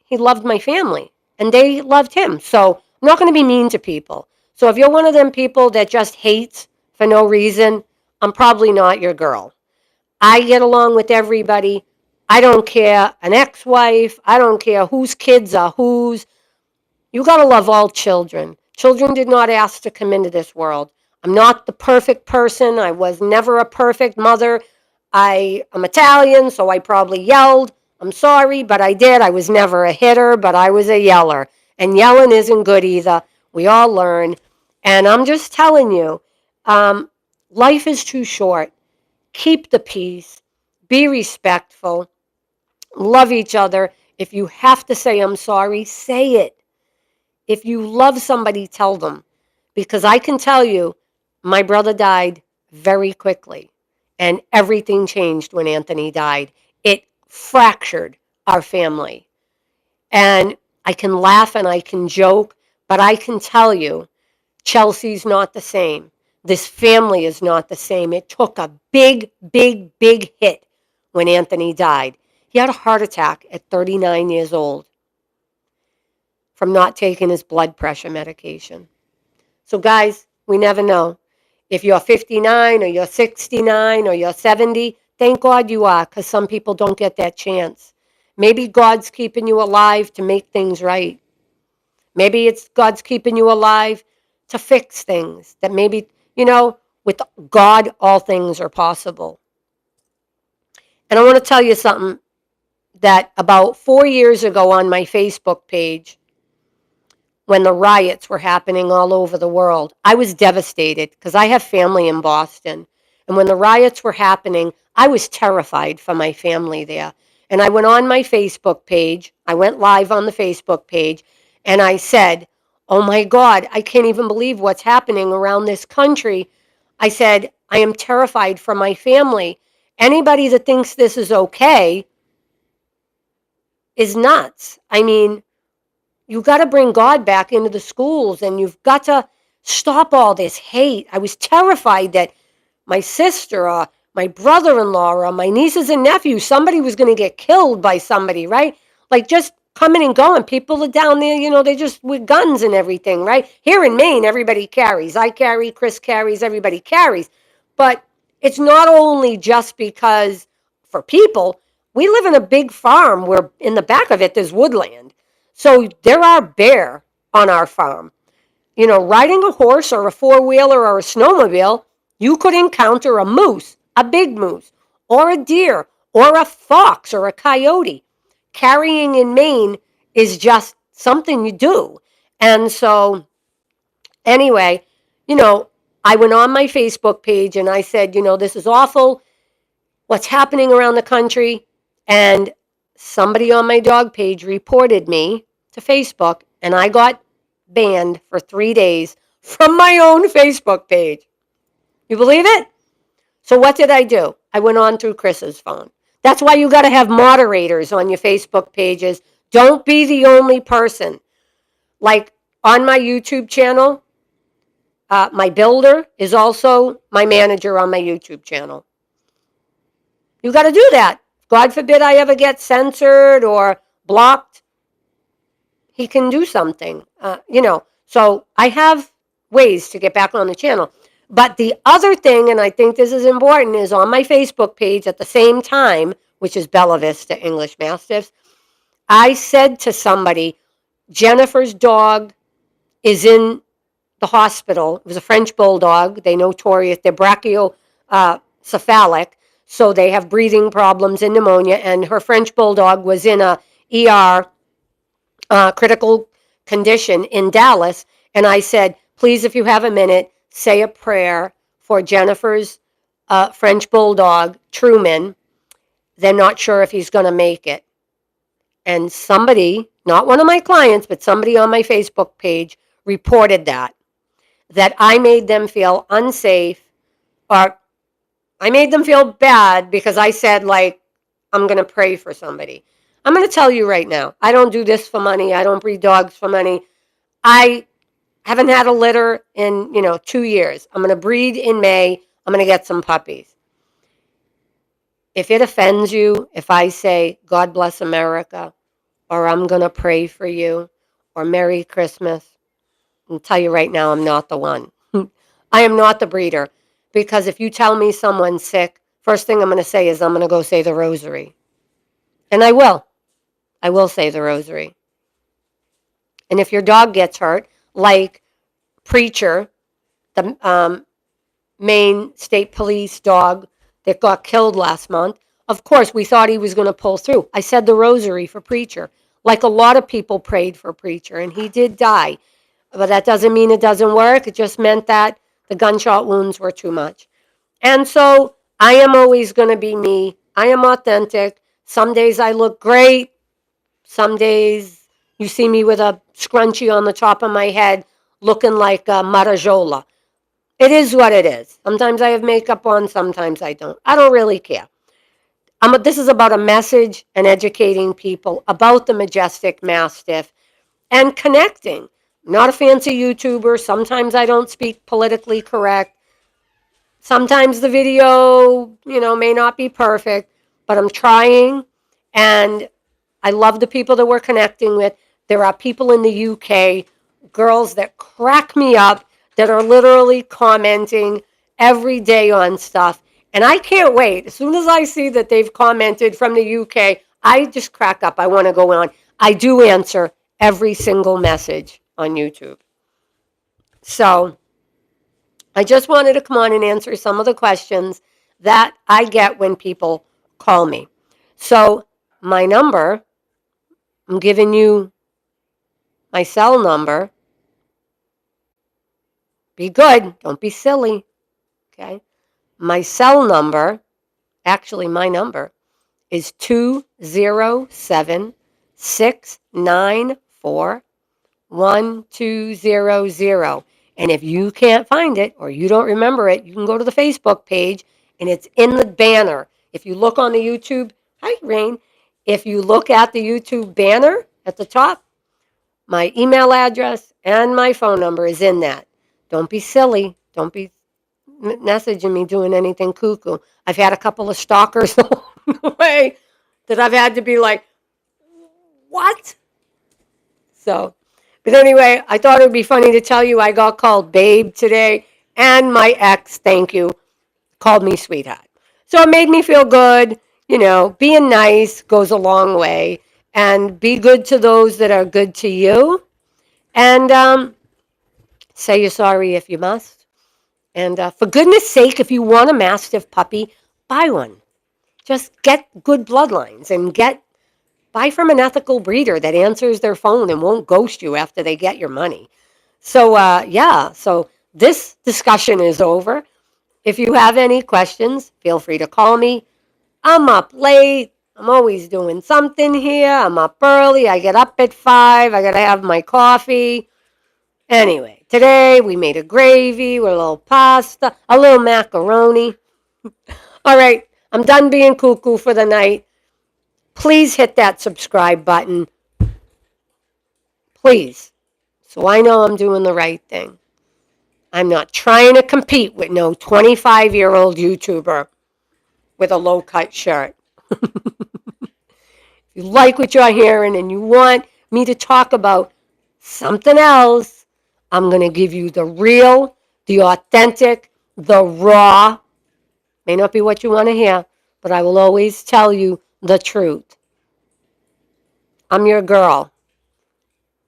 He loved my family and they loved him. So I'm not going to be mean to people. So if you're one of them people that just hates for no reason, I'm probably not your girl. I get along with everybody. I don't care an ex-wife. I don't care whose kids are whose. You got to love all children. Children did not ask to come into this world. I'm not the perfect person. I was never a perfect mother. I am Italian, so I probably yelled. I'm sorry, but I did. I was never a hitter, but I was a yeller. And yelling isn't good either. We all learn. And I'm just telling you, life is too short. Keep the peace. Be respectful. Love each other. If you have to say I'm sorry, say it. If you love somebody, tell them. Because I can tell you, my brother died very quickly. And everything changed when Anthony died. It fractured our family. And I can laugh and I can joke, but I can tell you, Chelsea's not the same. This family is not the same. It took a big, big, big hit when Anthony died. He had a heart attack at 39 years old from not taking his blood pressure medication. So guys, we never know. If you're 59 or you're 69 or you're 70, thank God you are, because some people don't get that chance. Maybe God's keeping you alive to make things right. Maybe it's God's keeping you alive to fix things that maybe, with God, all things are possible. And I want to tell you something that about 4 years ago on my Facebook page, when the riots were happening all over the world, I was devastated because I have family in Boston. And when the riots were happening, I was terrified for my family there. And I went on my Facebook page. I went live on the Facebook page. And I said, oh my God, I can't even believe what's happening around this country. I said, I am terrified for my family. Anybody that thinks this is okay is nuts. I mean, you got to bring God back into the schools, and you've got to stop all this hate. I was terrified that my sister or my brother-in-law or my nieces and nephews, somebody was going to get killed by somebody, right? Like just coming and going. People are down there, they just with guns and everything, right? Here in Maine, everybody carries. I carry, Chris carries, everybody carries. But it's not only just because for people, we live in a big farm where in the back of it, there's woodland. So there are bear on our farm. Riding a horse or a four-wheeler or a snowmobile, you could encounter a moose, a big moose, or a deer, or a fox, or a coyote. Carrying in Maine is just something you do. And so, anyway, I went on my Facebook page and I said, this is awful, what's happening around the country. And somebody on my dog page reported me to Facebook, and I got banned for 3 days from my own Facebook page. You believe it? So what did I do? I went on through Chris's phone. That's why you got to have moderators on your Facebook pages. Don't be the only person. Like on my YouTube channel, my builder is also my manager on my YouTube channel. You got to do that. God forbid I ever get censored or blocked. He can do something, So I have ways to get back on the channel. But the other thing, and I think this is important, is on my Facebook page at the same time, which is Bella Vista English Mastiffs, I said to somebody, Jennifer's dog is in the hospital. It was a French bulldog. They're notorious. They're brachycephalic, so they have breathing problems and pneumonia. And her French bulldog was in a ER critical condition in Dallas. And I said, please, if you have a minute, say a prayer for Jennifer's French bulldog, Truman. They're not sure if he's going to make it. And somebody, not one of my clients, but somebody on my Facebook page reported that I made them feel unsafe, or I made them feel bad because I said, like, I'm going to pray for somebody. I'm going to tell you right now, I don't do this for money. I don't breed dogs for money. I haven't had a litter in, 2 years. I'm going to breed in May. I'm going to get some puppies. If it offends you, if I say, God bless America, or I'm going to pray for you, or Merry Christmas, I'll tell you right now, I'm not the one. I am not the breeder. Because if you tell me someone's sick, first thing I'm going to say is I'm going to go say the rosary. And I will. I will say the rosary. And if your dog gets hurt, like Preacher, the Maine State Police dog that got killed last month, of course, we thought he was going to pull through. I said the rosary for Preacher. Like a lot of people prayed for Preacher, and he did die. But that doesn't mean it doesn't work. It just meant that the gunshot wounds were too much. And so I am always going to be me. I am authentic. Some days I look great. Some days you see me with a scrunchie on the top of my head looking like a Marajola. It is what it is. Sometimes I have makeup on, sometimes I don't. I don't really care. This is about a message and educating people about the Majestic Mastiff and connecting. Not a fancy YouTuber. Sometimes I don't speak politically correct. Sometimes the video, may not be perfect, but I'm trying, and I love the people that we're connecting with. There are people in the UK, girls that crack me up, that are literally commenting every day on stuff. And I can't wait. As soon as I see that they've commented from the UK, I just crack up. I want to go on. I do answer every single message on YouTube. So I just wanted to come on and answer some of the questions that I get when people call me. So my number, I'm giving you my cell number. Be good. Don't be silly. Okay. My cell number, actually my number, is 207-694-1200. And if you can't find it or you don't remember it, you can go to the Facebook page and it's in the banner. If you look on the YouTube, hi, Rain. If you look at the YouTube banner at the top, my email address and my phone number is in that. Don't be silly. Don't be messaging me doing anything cuckoo. I've had a couple of stalkers along the way that I've had to be like, what? So, but anyway, I thought it would be funny to tell you I got called babe today, and my ex, thank you, called me sweetheart. So it made me feel good. Being nice goes a long way, and be good to those that are good to you, and say you're sorry if you must. And for goodness sake, if you want a Mastiff puppy, buy one. Just get good bloodlines and buy from an ethical breeder that answers their phone and won't ghost you after they get your money. So, so this discussion is over. If you have any questions, feel free to call me. I'm up late. I'm always doing something here. I'm up early. I get up at 5. I got to have my coffee. Anyway, today we made a gravy with a little pasta, a little macaroni. All right, I'm done being cuckoo for the night. Please hit that subscribe button. Please. So I know I'm doing the right thing. I'm not trying to compete with no 25-year-old YouTuber. with a low-cut shirt. If you like what you're hearing and you want me to talk about something else, I'm going to give you the real, the authentic, the raw. May not be what you want to hear, but I will always tell you the truth. I'm your girl.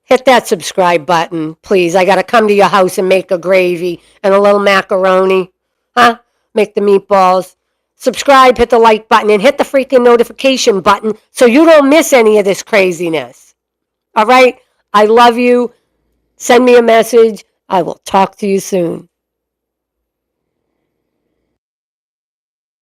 Hit that subscribe button, please. I got to come to your house and make a gravy and a little macaroni. Huh? Make the meatballs. Subscribe, hit the like button, and hit the freaking notification button so you don't miss any of this craziness. All right? I love you. Send me a message. I will talk to you soon.